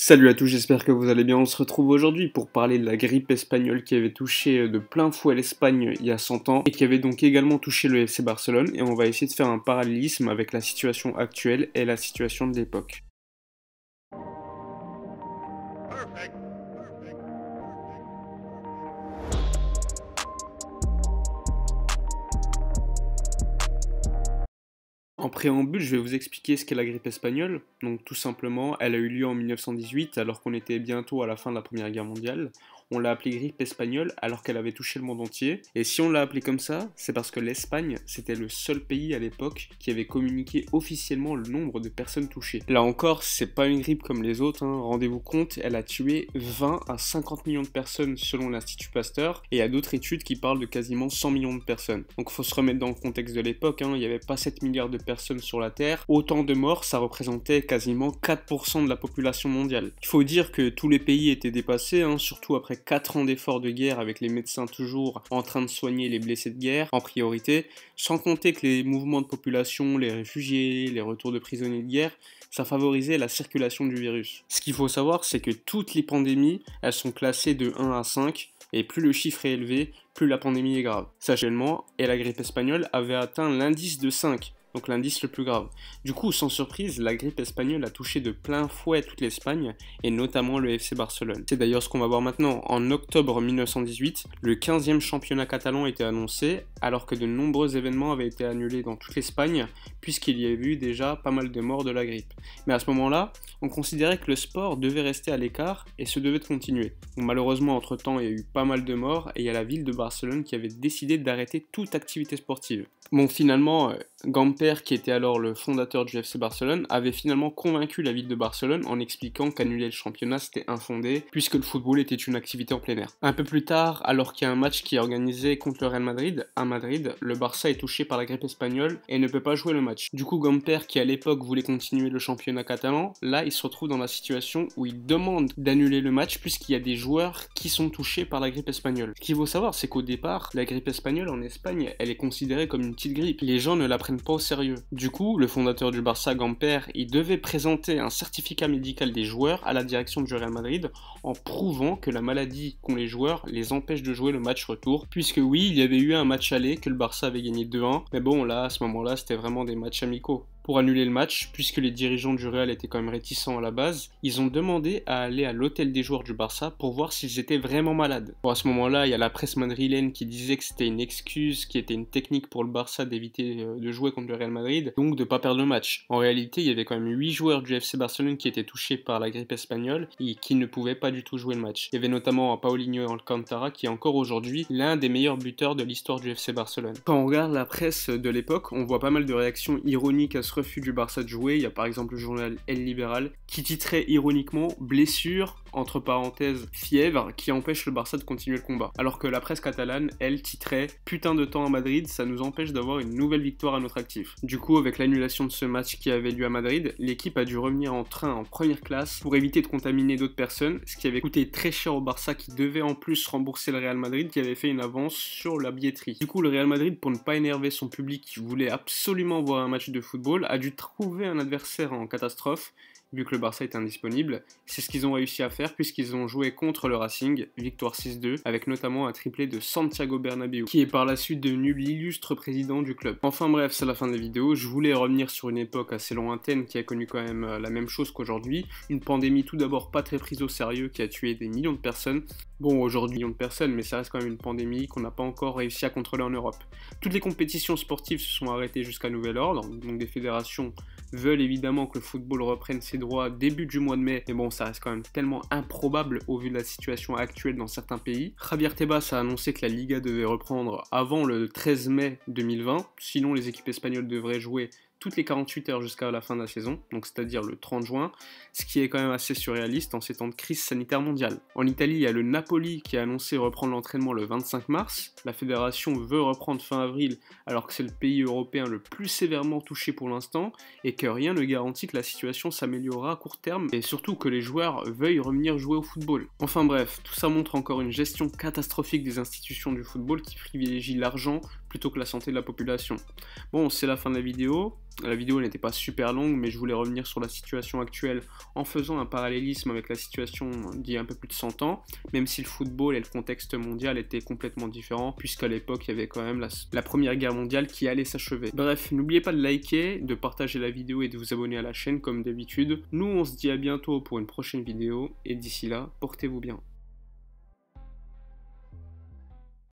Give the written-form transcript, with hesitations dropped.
Salut à tous, j'espère que vous allez bien. On se retrouve aujourd'hui pour parler de la grippe espagnole qui avait touché de plein fouet l'Espagne il y a 100 ans et qui avait donc également touché le FC Barcelone. Et on va essayer de faire un parallélisme avec la situation actuelle et la situation de l'époque. En préambule, je vais vous expliquer ce qu'est la grippe espagnole. Donc tout simplement, elle a eu lieu en 1918 alors qu'on était bientôt à la fin de la Première Guerre mondiale. On l'a appelée grippe espagnole alors qu'elle avait touché le monde entier. Et si on l'a appelée comme ça, c'est parce que l'Espagne, c'était le seul pays à l'époque qui avait communiqué officiellement le nombre de personnes touchées. Là encore, c'est pas une grippe comme les autres, hein. Rendez-vous compte, elle a tué 20 à 50 millions de personnes selon l'Institut Pasteur, et il y a d'autres études qui parlent de quasiment 100 millions de personnes. Donc il faut se remettre dans le contexte de l'époque, hein. Il n'y avait pas 7 milliards de personnes sur la Terre. Autant de morts, ça représentait quasiment 4% de la population mondiale. Il faut dire que tous les pays étaient dépassés, hein, surtout après 4 ans d'efforts de guerre avec les médecins toujours en train de soigner les blessés de guerre en priorité, sans compter que les mouvements de population, les réfugiés, les retours de prisonniers de guerre, ça favorisait la circulation du virus. Ce qu'il faut savoir, c'est que toutes les pandémies, elles sont classées de 1 à 5, et plus le chiffre est élevé, plus la pandémie est grave. Sachellement, et la grippe espagnole avait atteint l'indice de 5, donc l'indice le plus grave. Du coup, sans surprise, la grippe espagnole a touché de plein fouet toute l'Espagne, et notamment le FC Barcelone. C'est d'ailleurs ce qu'on va voir maintenant. En octobre 1918, le 15e championnat catalan était annoncé, alors que de nombreux événements avaient été annulés dans toute l'Espagne, puisqu'il y avait eu déjà pas mal de morts de la grippe. Mais à ce moment-là, on considérait que le sport devait rester à l'écart et se devait de continuer. Donc, malheureusement, entre-temps, il y a eu pas mal de morts, et il y a la ville de Barcelone qui avait décidé d'arrêter toute activité sportive. Bon, finalement, Gamper, qui était alors le fondateur du FC Barcelone, avait finalement convaincu la ville de Barcelone en expliquant qu'annuler le championnat c'était infondé, puisque le football était une activité en plein air. Un peu plus tard, alors qu'il y a un match qui est organisé contre le Real Madrid, à Madrid, le Barça est touché par la grippe espagnole et ne peut pas jouer le match. Du coup, Gamper, qui à l'époque voulait continuer le championnat catalan, là il se retrouve dans la situation où il demande d'annuler le match puisqu'il y a des joueurs qui sont touchés par la grippe espagnole. Ce qu'il faut savoir, c'est qu'au départ, la grippe espagnole en Espagne, elle est considérée comme une petite grippe. Les gens ne la prennent pas au sérieux. Du coup, le fondateur du Barça, Gamper, il devait présenter un certificat médical des joueurs à la direction du Real Madrid en prouvant que la maladie qu'ont les joueurs les empêche de jouer le match retour, puisque oui, il y avait eu un match aller que le Barça avait gagné 2-1, mais bon, là, à ce moment-là, c'était vraiment des matchs amicaux. Pour annuler le match, puisque les dirigeants du Real étaient quand même réticents à la base, ils ont demandé à aller à l'hôtel des joueurs du Barça pour voir s'ils étaient vraiment malades. Bon, à ce moment-là, il y a la presse madrilène qui disait que c'était une excuse, qui était une technique pour le Barça d'éviter de jouer contre le Real Madrid, donc de ne pas perdre le match. En réalité, il y avait quand même 8 joueurs du FC Barcelone qui étaient touchés par la grippe espagnole et qui ne pouvaient pas du tout jouer le match. Il y avait notamment Paulinho Alcántara qui est encore aujourd'hui l'un des meilleurs buteurs de l'histoire du FC Barcelone. Quand on regarde la presse de l'époque, on voit pas mal de réactions ironiques à ce refus du Barça de jouer. Il y a par exemple le journal El Liberal qui titrait ironiquement blessure entre parenthèses fièvre qui empêche le Barça de continuer le combat. Alors que la presse catalane, elle, titrait putain de temps à Madrid, ça nous empêche d'avoir une nouvelle victoire à notre actif. Du coup, avec l'annulation de ce match qui avait lieu à Madrid, l'équipe a dû revenir en train en première classe pour éviter de contaminer d'autres personnes, ce qui avait coûté très cher au Barça qui devait en plus rembourser le Real Madrid qui avait fait une avance sur la billetterie. Du coup, le Real Madrid, pour ne pas énerver son public qui voulait absolument voir un match de football, a dû trouver un adversaire en catastrophe, vu que le Barça était indisponible. C'est ce qu'ils ont réussi à faire puisqu'ils ont joué contre le Racing, victoire 6-2, avec notamment un triplé de Santiago Bernabéu, qui est par la suite devenu l'illustre président du club. Enfin bref, c'est la fin de la vidéo. Je voulais revenir sur une époque assez lointaine qui a connu quand même la même chose qu'aujourd'hui. Une pandémie tout d'abord pas très prise au sérieux qui a tué des millions de personnes. Bon, aujourd'hui, millions de personnes, mais ça reste quand même une pandémie qu'on n'a pas encore réussi à contrôler en Europe. Toutes les compétitions sportives se sont arrêtées jusqu'à nouvel ordre, donc des fédérations veulent évidemment que le football reprenne ses droits début du mois de mai, mais bon, ça reste quand même tellement improbable au vu de la situation actuelle dans certains pays. Javier Tebas a annoncé que la Liga devait reprendre avant le 13 mai 2020, sinon les équipes espagnoles devraient jouer toutes les 48 heures jusqu'à la fin de la saison, donc c'est-à-dire le 30 juin, ce qui est quand même assez surréaliste en ces temps de crise sanitaire mondiale. En Italie, il y a le Napoli qui a annoncé reprendre l'entraînement le 25 mars, la fédération veut reprendre fin avril alors que c'est le pays européen le plus sévèrement touché pour l'instant, et que rien ne garantit que la situation s'améliorera à court terme, et surtout que les joueurs veuillent revenir jouer au football. Enfin bref, tout ça montre encore une gestion catastrophique des institutions du football qui privilégie l'argent plutôt que la santé de la population. Bon, c'est la fin de la vidéo. La vidéo n'était pas super longue, mais je voulais revenir sur la situation actuelle en faisant un parallélisme avec la situation d'il y a un peu plus de 100 ans, même si le football et le contexte mondial étaient complètement différents, puisqu'à l'époque, il y avait quand même la Première Guerre mondiale qui allait s'achever. Bref, n'oubliez pas de liker, de partager la vidéo et de vous abonner à la chaîne comme d'habitude. Nous, on se dit à bientôt pour une prochaine vidéo, et d'ici là, portez-vous bien.